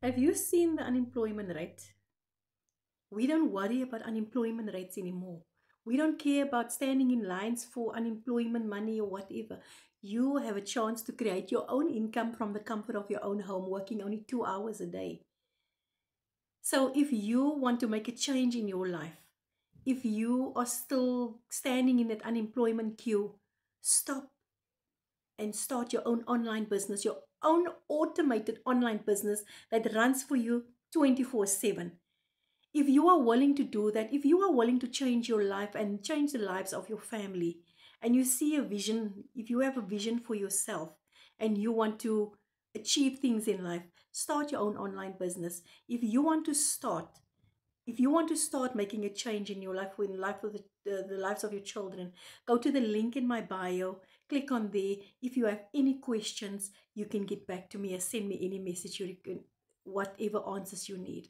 Have you seen the unemployment rate? We don't worry about unemployment rates anymore. We don't care about standing in lines for unemployment money or whatever. You have a chance to create your own income from the comfort of your own home, working only 2 hours a day. So if you want to make a change in your life, if you are still standing in that unemployment queue, stop and start your own online business, your own automated online business that runs for you 24/7. If you are willing to do that, if you are willing to change your life and change the lives of your family, and you see a vision, if you have a vision for yourself and you want to achieve things in life, start your own online business. If you want to start making a change in your life, in the life of the lives of your children, go to the link in my bio, click on there. If you have any questions, you can get back to me or send me any message, whatever answers you need.